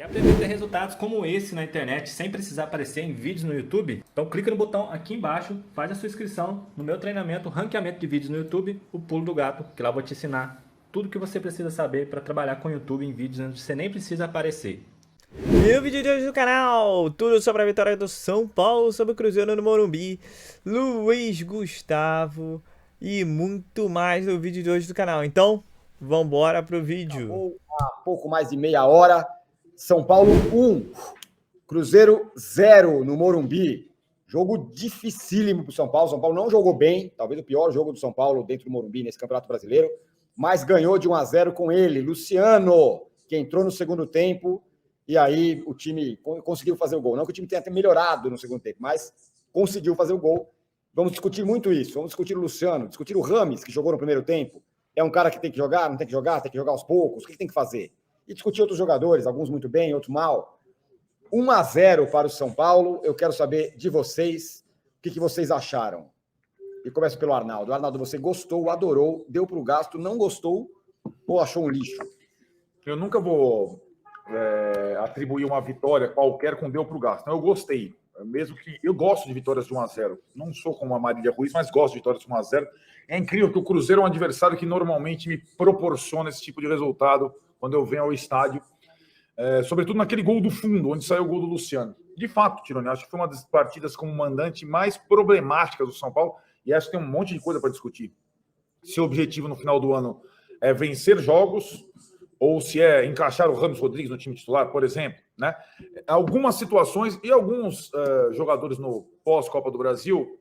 Quer aprender a ter resultados como esse na internet sem precisar aparecer em vídeos no YouTube? Então clica no botão aqui embaixo, faz a sua inscrição no meu treinamento Ranqueamento de Vídeos no YouTube, o Pulo do Gato, que lá eu vou te ensinar tudo o que você precisa saber para trabalhar com o YouTube em vídeos onde você nem precisa aparecer. E o vídeo de hoje do canal, tudo sobre a vitória do São Paulo sobre o Cruzeiro no Morumbi, Luiz Gustavo e muito mais no vídeo de hoje do canal. Então, vambora pro vídeo. Acabou há pouco mais de meia hora. São Paulo 1, Cruzeiro 0 no Morumbi. Jogo dificílimo para o São Paulo. São Paulo não jogou bem, talvez o pior jogo do São Paulo dentro do Morumbi nesse Campeonato Brasileiro, mas ganhou de 1-0 com ele, Luciano, que entrou no segundo tempo e aí o time conseguiu fazer o gol. Não que o time tenha melhorado no segundo tempo, mas conseguiu fazer o gol. Vamos discutir muito isso. Vamos discutir o Luciano, discutir o Rames, que jogou no primeiro tempo. É um cara que tem que jogar, não tem que jogar, tem que jogar aos poucos. O que tem que fazer? E discutir outros jogadores, alguns muito bem, outros mal. 1-0 para o São Paulo. Eu quero saber de vocês o que vocês acharam. E começo pelo Arnaldo. Arnaldo, você gostou, adorou, deu para o gasto, não gostou ou achou um lixo? Eu nunca vou atribuir uma vitória qualquer com deu para o gasto. Então, eu gostei. Mesmo que eu gosto de vitórias de 1-0. Não sou como a Marília Ruiz, mas gosto de vitórias de 1-0. É incrível que o Cruzeiro é um adversário que normalmente me proporciona esse tipo de resultado quando eu venho ao estádio. Sobretudo naquele gol do fundo, onde saiu o gol do Luciano. De fato, Tironi, acho que foi uma das partidas como mandante mais problemáticas do São Paulo. E acho que tem um monte de coisa para discutir. Se o objetivo no final do ano é vencer jogos ou se é encaixar o Ramos Rodrigues no time titular, por exemplo, né? Algumas situações e alguns jogadores no pós-Copa do Brasil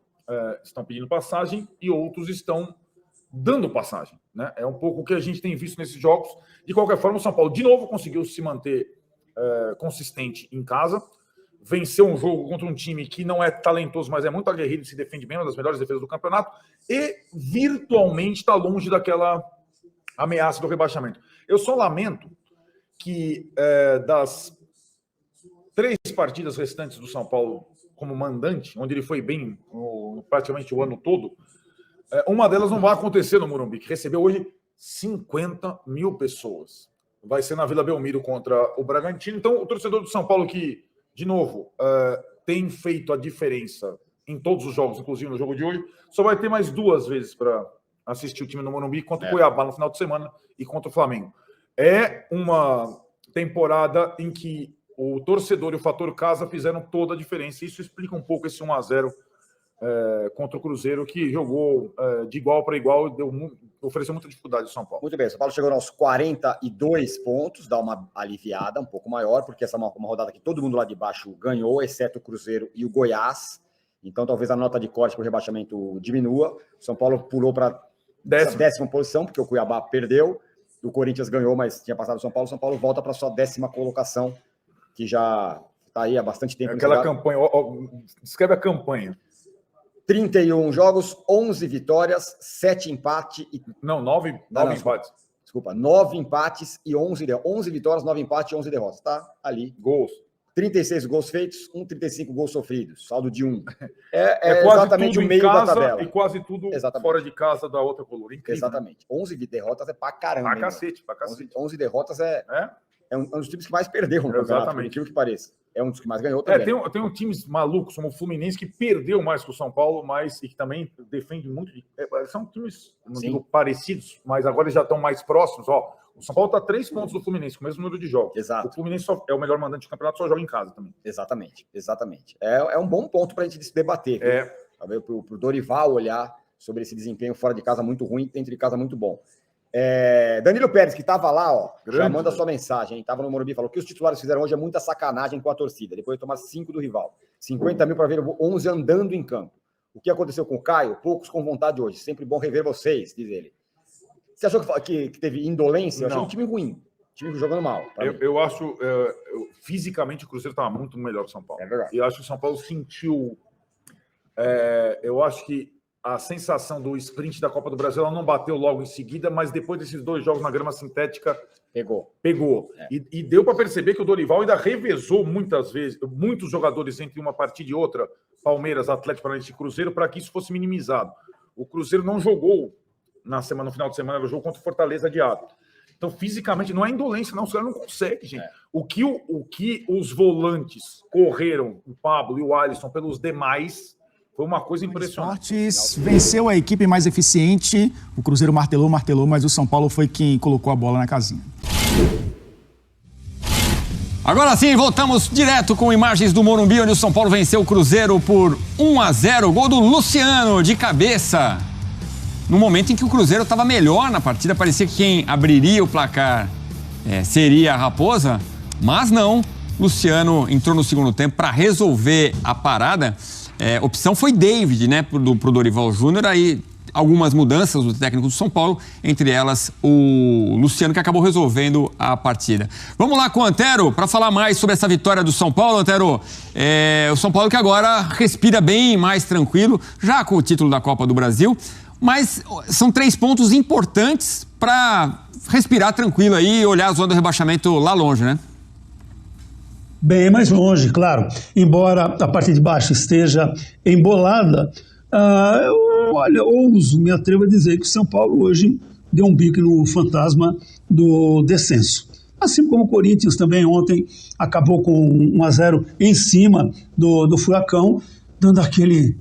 estão pedindo passagem e outros estão dando passagem, né? É um pouco o que a gente tem visto nesses jogos. De qualquer forma, o São Paulo, de novo, conseguiu se manter consistente em casa, venceu um jogo contra um time que não é talentoso, mas é muito aguerrido e se defende bem, uma das melhores defesas do campeonato, e virtualmente está longe daquela ameaça do rebaixamento. Eu só lamento que das 3 partidas restantes do São Paulo como mandante, onde ele foi bem praticamente o ano todo, uma delas não vai acontecer no Morumbi, que recebeu hoje 50 mil pessoas. Vai ser na Vila Belmiro contra o Bragantino. Então, o torcedor do São Paulo que, de novo, tem feito a diferença em todos os jogos, inclusive no jogo de hoje, só vai ter mais 2 vezes para assistir o time no Morumbi contra o Cuiabá no final de semana e contra o Flamengo. É uma temporada em que o torcedor e o fator casa fizeram toda a diferença. Isso explica um pouco esse 1-0 contra o Cruzeiro, que jogou de igual para igual e ofereceu muita dificuldade ao São Paulo. Muito bem, o São Paulo chegou aos 42 pontos, dá uma aliviada um pouco maior, porque essa é uma rodada que todo mundo lá de baixo ganhou, exceto o Cruzeiro e o Goiás. Então talvez a nota de corte para o rebaixamento diminua. O São Paulo pulou para décima posição, porque o Cuiabá perdeu, o Corinthians ganhou, mas tinha passado o São Paulo. O São Paulo volta para sua 10ª colocação, que já está aí há bastante tempo. Aquela campanha, descreve a campanha. 31 jogos, 11 vitórias, 7 empates e... Não, 9 empates. Desculpa, 9 empates e 11 derrotas. 11 vitórias, 9 empates e 11 derrotas. Tá ali. Gols. 36 gols feitos, 35 gols sofridos. Saldo de 1. É quase exatamente tudo o meio casa, da tabela. E quase tudo fora de casa da outra coluna. Incrível, exatamente. Né? 11 derrotas é pra caramba. Pra cacete, pra cacete. 11 derrotas é um dos times que mais perdeu no campeonato, por incrível que pareça. É um dos que mais ganhou também. Tem times malucos, como o Fluminense, que perdeu mais que o São Paulo, mas e que também defende muito. São times, não digo parecidos, mas agora eles já estão mais próximos. Ó, o São Paulo está 3 pontos do Fluminense, com o mesmo número de jogos. Exato. O Fluminense é o melhor mandante do campeonato, só joga em casa também. Exatamente. É um bom ponto para a gente se debater. Para o Dorival olhar sobre esse desempenho fora de casa muito ruim, dentro de casa muito bom. Danilo Pérez, que estava lá, já manda a sua mensagem, estava no Morumbi, falou que os titulares fizeram hoje é muita sacanagem com a torcida, depois de tomar 5 do rival. 50 mil para ver 11 andando em campo. O que aconteceu com o Caio? Poucos com vontade hoje. Sempre bom rever vocês, diz ele. Você achou que teve indolência? Eu achei um time ruim. Time jogando mal. Eu acho, fisicamente, o Cruzeiro estava muito melhor que o São Paulo. É verdade. E eu acho que o São Paulo sentiu... eu acho que a sensação do sprint da Copa do Brasil ela não bateu logo em seguida, mas depois desses 2 jogos na grama sintética pegou. E deu para perceber que o Dorival ainda revezou muitas vezes, muitos jogadores entre uma partida e outra, Palmeiras, Atlético Paranaense e Cruzeiro, para que isso fosse minimizado. O Cruzeiro não jogou no final de semana, era o jogo contra o Fortaleza adiado. Então, fisicamente, não é indolência, não. Os caras não conseguem, gente. O que os volantes correram, o Pablo e o Alisson, pelos demais, foi uma coisa impressionante. Esportes venceu a equipe mais eficiente. O Cruzeiro martelou, mas o São Paulo foi quem colocou a bola na casinha. Agora sim, voltamos direto com imagens do Morumbi, onde o São Paulo venceu o Cruzeiro por 1-0. Gol do Luciano, de cabeça. No momento em que o Cruzeiro estava melhor na partida, parecia que quem abriria o placar seria a Raposa, mas não. Luciano entrou no segundo tempo para resolver a parada. Opção foi David, né, pro Dorival Júnior. Aí algumas mudanças do técnico do São Paulo, entre elas o Luciano, que acabou resolvendo a partida. Vamos lá com o Antero para falar mais sobre essa vitória do São Paulo. Antero, o São Paulo que agora respira bem mais tranquilo, já com o título da Copa do Brasil, mas são 3 pontos importantes para respirar tranquilo aí e olhar a zona do rebaixamento lá longe, né? Bem mais longe, claro. Embora a parte de baixo esteja embolada, me atrevo a dizer que o São Paulo hoje deu um bico no fantasma do descenso. Assim como o Corinthians também ontem acabou com 1-0 em cima do Furacão, dando aquele,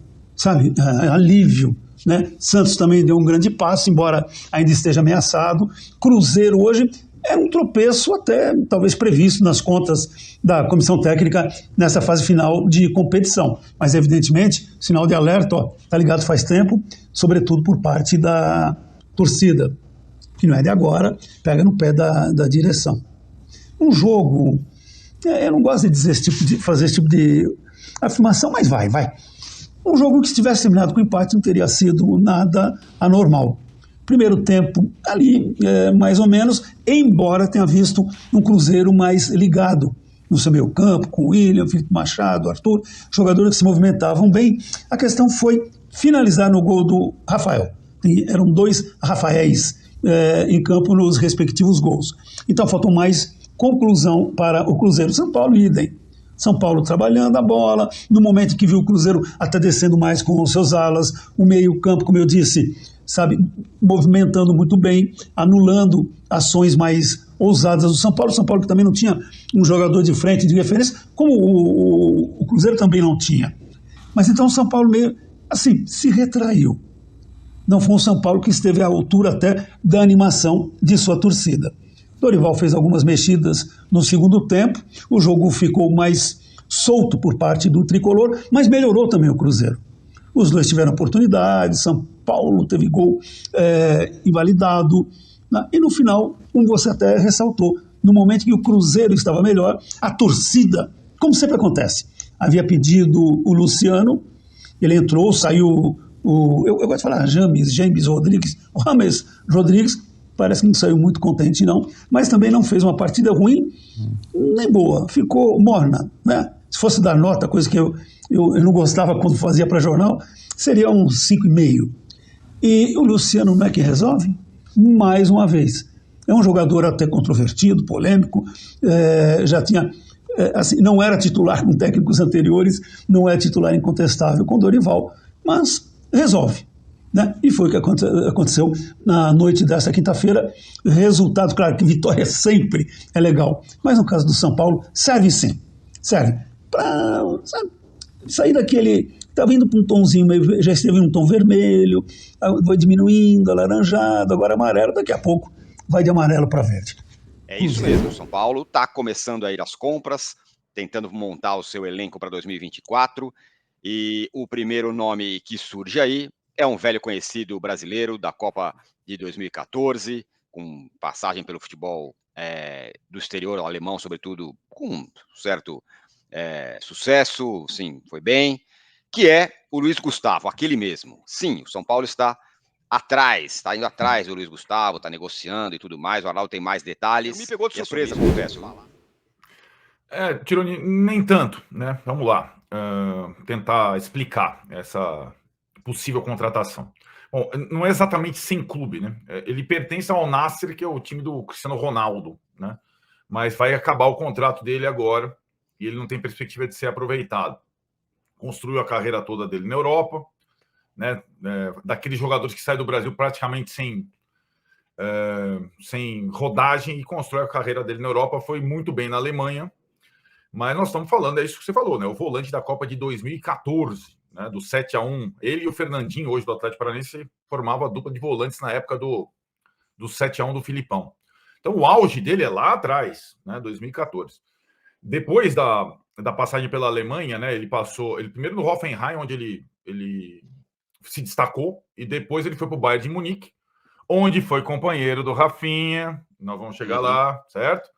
alívio, né? Santos também deu um grande passo, embora ainda esteja ameaçado. Cruzeiro hoje é um tropeço até talvez previsto nas contas da comissão técnica nessa fase final de competição. Mas, evidentemente, sinal de alerta, tá ligado faz tempo, sobretudo por parte da torcida, que não é de agora, pega no pé da direção. Um jogo, eu não gosto de dizer fazer esse tipo de afirmação, mas vai. Um jogo que se tivesse terminado com empate não teria sido nada anormal. Primeiro tempo ali, mais ou menos, embora tenha visto um Cruzeiro mais ligado no seu meio campo, com o William, Felipe Machado, Arthur, jogadores que se movimentavam bem. A questão foi finalizar no gol do Rafael. Eram 2 Rafaéis em campo nos respectivos gols. Então faltou mais conclusão para o Cruzeiro. São Paulo, idem. São Paulo trabalhando a bola, no momento que viu o Cruzeiro até descendo mais com os seus alas, o meio campo, como eu disse, movimentando muito bem, anulando ações mais ousadas do São Paulo. O São Paulo que também não tinha um jogador de frente de referência, como o Cruzeiro também não tinha. Mas então o São Paulo meio, se retraiu. Não foi um São Paulo que esteve à altura até da animação de sua torcida. Dorival fez algumas mexidas no segundo tempo, o jogo ficou mais solto por parte do tricolor, mas melhorou também o Cruzeiro. Os dois tiveram oportunidade, São Paulo teve gol invalidado, né? E no final, como você até ressaltou, no momento que o Cruzeiro estava melhor, a torcida, como sempre acontece, havia pedido o Luciano, ele entrou, saiu eu gosto de falar James Rodrigues, parece que não saiu muito contente não, mas também não fez uma partida ruim, nem boa, ficou morna, né? Se fosse dar nota, coisa que eu não gostava quando fazia para jornal, seria um 5,5. E o Luciano não é quem resolve? Mais uma vez. É um jogador até controvertido, polêmico, já tinha, não era titular com técnicos anteriores, não é titular incontestável com Dorival, mas resolve, né? E foi o que aconteceu na noite desta quinta-feira. Resultado, claro que vitória sempre é legal, mas no caso do São Paulo, serve sim, serve para sair daquele, estava indo para um tomzinho, já esteve em um tom vermelho, vai diminuindo, alaranjado, agora amarelo, daqui a pouco vai de amarelo para verde. É isso mesmo, o São Paulo está começando a ir às compras, tentando montar o seu elenco para 2024, e o primeiro nome que surge aí é um velho conhecido brasileiro da Copa de 2014, com passagem pelo futebol do exterior, alemão sobretudo, com certo sucesso, sim, foi bem, que é o Luiz Gustavo, aquele mesmo. Sim, o São Paulo está indo atrás do Luiz Gustavo, está negociando e tudo mais, o Arnaldo tem mais detalhes. Me pegou de surpresa, confesso. Tironi, nem tanto, né? Vamos lá, tentar explicar essa possível contratação. Bom, não é exatamente sem clube, né? Ele pertence ao Nasser, que é o time do Cristiano Ronaldo, né? Mas vai acabar o contrato dele agora e ele não tem perspectiva de ser aproveitado. Construiu a carreira toda dele na Europa, né? Daqueles jogadores que saem do Brasil praticamente sem sem rodagem e constrói a carreira dele na Europa. Foi muito bem na Alemanha, mas nós estamos falando, é isso que você falou, né? O volante da Copa de 2014, né? Do 7-1. Ele e o Fernandinho, hoje do Atlético Paranaense, formavam a dupla de volantes na época do 7-1 do Filipão. Então o auge dele é lá atrás, né? 2014. Depois da passagem pela Alemanha, né? Ele primeiro no Hoffenheim, onde ele se destacou, e depois ele foi para o Bayern de Munique, onde foi companheiro do Rafinha. Nós vamos chegar lá, certo?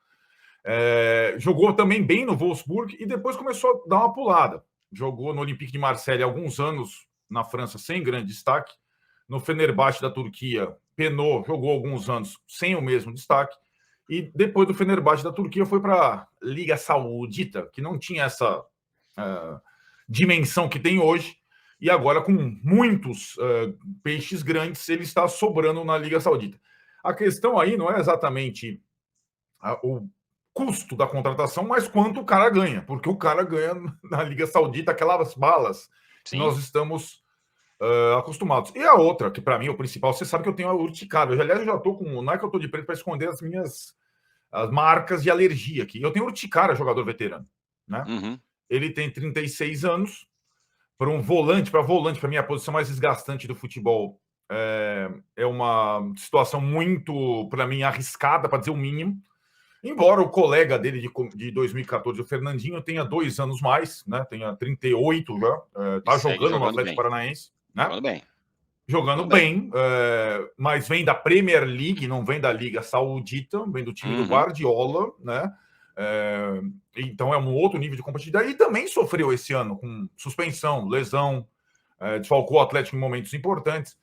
Jogou também bem no Wolfsburg e depois começou a dar uma pulada. Jogou no Olympique de Marseille alguns anos na França sem grande destaque. No Fenerbahçe da Turquia, penou, jogou alguns anos sem o mesmo destaque. E depois do Fenerbahçe da Turquia foi para a Liga Saudita, que não tinha essa dimensão que tem hoje. E agora, com muitos peixes grandes, ele está sobrando na Liga Saudita. A questão aí não é exatamente o custo da contratação, mas quanto o cara ganha. Porque o cara ganha na Liga Saudita aquelas balas que nós estamos acostumados. E a outra, que para mim é o principal, você sabe que eu tenho a urticária. Aliás, eu já estou com... Não é que eu estou de preto para esconder as marcas de alergia aqui. Eu tenho urticária, jogador veterano, né? Ele tem 36 anos. Para volante, para mim, a posição mais desgastante do futebol, é uma situação muito, para mim, arriscada, para dizer o mínimo. Embora o colega dele de 2014, o Fernandinho, tenha 2 anos mais, né? Tenha 38 já, está jogando no Atlético Paranaense, né? Jogando bem, mas vem da Premier League, não vem da Liga Saudita, vem do time do Guardiola, né? Então é um outro nível de competitividade. E também sofreu esse ano com suspensão, lesão, desfalcou o Atlético em momentos importantes.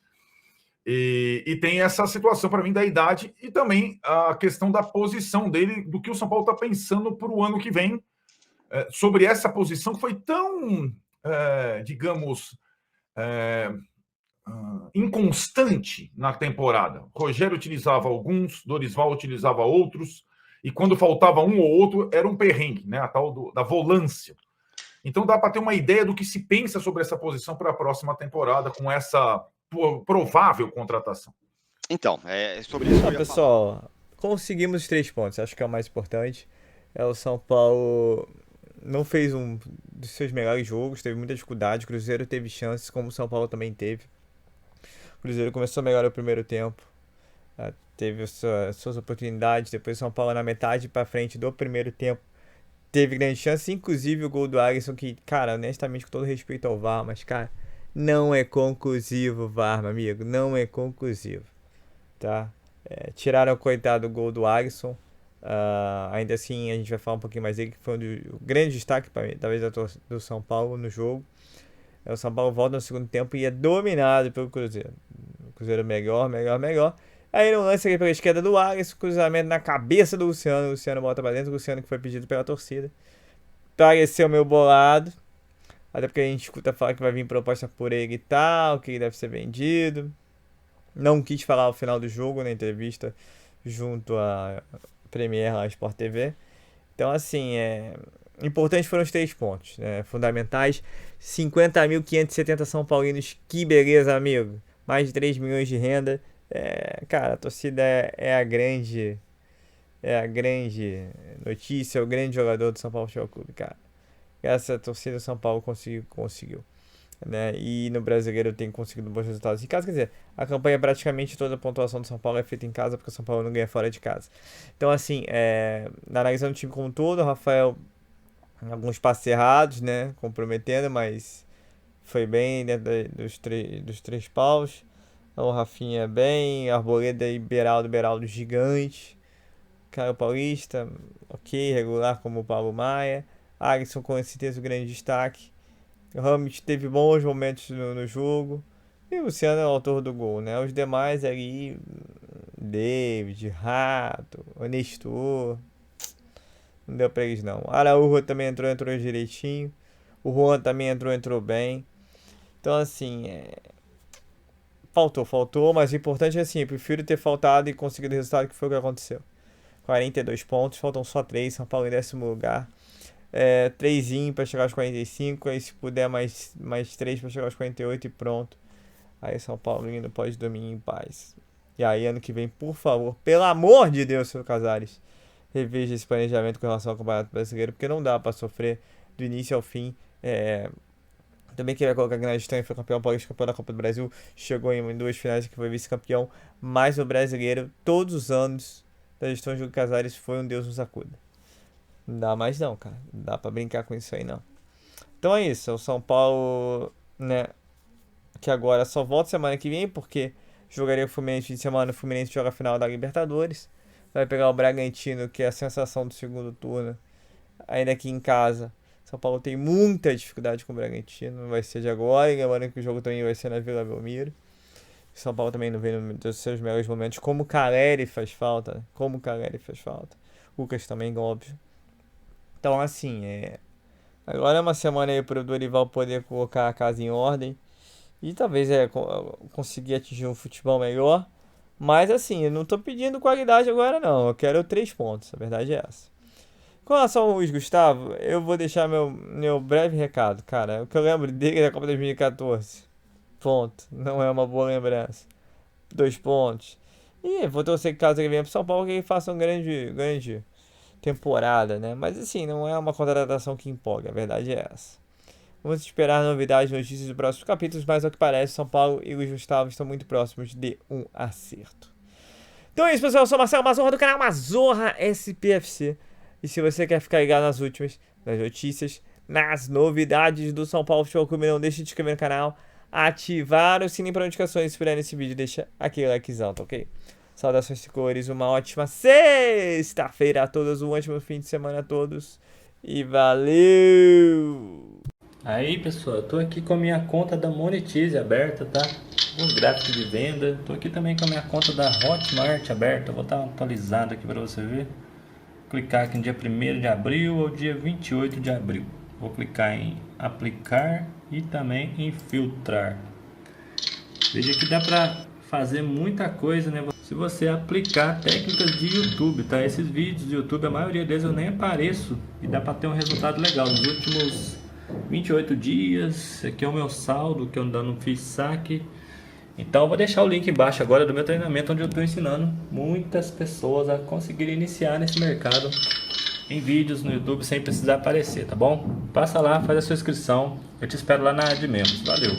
E tem essa situação para mim da idade e também a questão da posição dele, do que o São Paulo está pensando para o ano que vem, sobre essa posição que foi tão, digamos, inconstante na temporada. O Rogério utilizava alguns, Dorival utilizava outros, e quando faltava um ou outro, era um perrengue, né? A tal da volância. Então dá para ter uma ideia do que se pensa sobre essa posição para a próxima temporada, com essa provável contratação. Então, sobre isso. Pessoal, conseguimos os 3 pontos, acho que é o mais importante. O São Paulo não fez um dos seus melhores jogos, teve muita dificuldade. O Cruzeiro teve chances, como o São Paulo também teve. O Cruzeiro começou melhor no primeiro tempo, teve suas oportunidades. Depois o São Paulo, na metade para frente do primeiro tempo, teve grande chance, inclusive o gol do Alisson, que, cara, honestamente, com todo respeito ao VAR, mas, cara, não é conclusivo o VAR, meu amigo, não é conclusivo, tá? Tiraram o coitado do gol do Alisson, ainda assim a gente vai falar um pouquinho mais dele, que foi um grande destaque, talvez, do São Paulo no jogo. O São Paulo volta no segundo tempo e é dominado pelo Cruzeiro. O Cruzeiro melhor. Aí no lance ali pela esquerda do Alisson, cruzamento na cabeça do Luciano. O Luciano bota pra dentro. O Luciano que foi pedido pela torcida. Pareceu meio bolado. Até porque a gente escuta falar que vai vir proposta por ele e tal, que ele deve ser vendido. Não quis falar o final do jogo na entrevista junto à Premier lá, Sport TV. Então, assim, importantes foram os 3 pontos, né? Fundamentais. 50.570 São Paulinos, que beleza, amigo. Mais de 3 milhões de renda. Cara, a torcida é a grande notícia, o grande jogador do São Paulo Futebol Clube, cara. Essa torcida do São Paulo conseguiu, né? E no Brasileiro tem conseguido bons resultados em casa. Quer dizer, a campanha, praticamente toda a pontuação do São Paulo é feita em casa, porque o São Paulo não ganha fora de casa. Então, assim, analisando o time como um todo, o Rafael, alguns passes errados, né? Comprometendo, mas foi bem dentro dos 3 paus. O Rafinha bem, Arboleda e Beraldo gigante. Caio Paulista, ok, regular como o Paulo Maia. Alisson com certeza o grande destaque. O Ramos teve bons momentos no jogo. E o Luciano é o autor do gol, né? Os demais ali, David, Rato, Nestor, não deu pra eles não. Araújo também entrou direitinho. O Juan também entrou bem. Então, assim, faltou, mas o importante é assim, eu prefiro ter faltado e conseguido o resultado, que foi o que aconteceu. 42 pontos, faltam só 3, São Paulo em 10º lugar. 3 para chegar aos 45, aí se puder mais 3 para chegar aos 48 e pronto. Aí São Paulo indo pode dormir em paz. E aí, ano que vem, por favor, pelo amor de Deus, seu Casares, reveja esse planejamento com relação ao Campeonato Brasileiro, porque não dá para sofrer do início ao fim. Também queria colocar que na gestão foi campeão paulista, campeão da Copa do Brasil, chegou em 2 finais que foi vice-campeão, mas o brasileiro, todos os anos da gestão de Júlio Casares, foi um Deus nos acuda. Não dá mais não, cara. Não dá pra brincar com isso aí, não. Então é isso. O São Paulo, né, que agora só volta semana que vem, porque jogaria o Fluminense de semana. O Fluminense joga a final da Libertadores. Vai pegar o Bragantino, que é a sensação do segundo turno, ainda aqui em casa. São Paulo tem muita dificuldade com o Bragantino. Não vai ser de agora. E lembrando que o jogo também vai ser na Vila Belmiro. São Paulo também não vem nos seus melhores momentos. Como o Caleri faz falta. Né? Como o Caleri faz falta. O Lucas também, óbvio. Então, assim, agora é uma semana aí para o Dorival poder colocar a casa em ordem e talvez conseguir atingir um futebol melhor. Mas, assim, eu não tô pedindo qualidade agora, não. Eu quero 3 pontos, a verdade é essa. Com relação ao Luiz Gustavo, eu vou deixar meu breve recado, cara. O que eu lembro dele da Copa 2014. Ponto. Não é uma boa lembrança. 2 pontos. E vou torcer que caso ele venha pro São Paulo, que ele faça um grande temporada, né? Mas assim, não é uma contratação que empolga, a verdade é essa. Vamos esperar novidades, notícias dos próximos capítulos, mas ao que parece, São Paulo e Luiz Gustavo estão muito próximos de um acerto. Então é isso, pessoal. Eu sou Marcelo Mazorra do canal Mazorra SPFC. E se você quer ficar ligado nas últimas, nas notícias, nas novidades do São Paulo Futebol Clube, não deixe de se inscrever no canal, ativar o sininho para notificações, se puder nesse vídeo, deixa aquele likezão, tá ok? Saudações de cores, uma ótima sexta-feira a todos, um ótimo fim de semana a todos e valeu! Aí pessoal, eu tô aqui com a minha conta da Monetize aberta, tá? Os gráficos de venda. Tô aqui também com a minha conta da Hotmart aberta. Vou dar uma atualizada aqui para você ver. Vou clicar aqui no dia 1º de abril ou dia 28 de abril. Vou clicar em aplicar e também em filtrar. Veja que dá para fazer muita coisa, né? Se você aplicar técnicas de YouTube, tá? Esses vídeos de YouTube, a maioria deles eu nem apareço e dá para ter um resultado legal. Nos últimos 28 dias, aqui é o meu saldo que eu ainda não fiz saque. Então eu vou deixar o link embaixo agora do meu treinamento, onde eu estou ensinando muitas pessoas a conseguirem iniciar nesse mercado em vídeos no YouTube sem precisar aparecer, tá bom? Passa lá, faz a sua inscrição, eu te espero lá na área de membros. Valeu!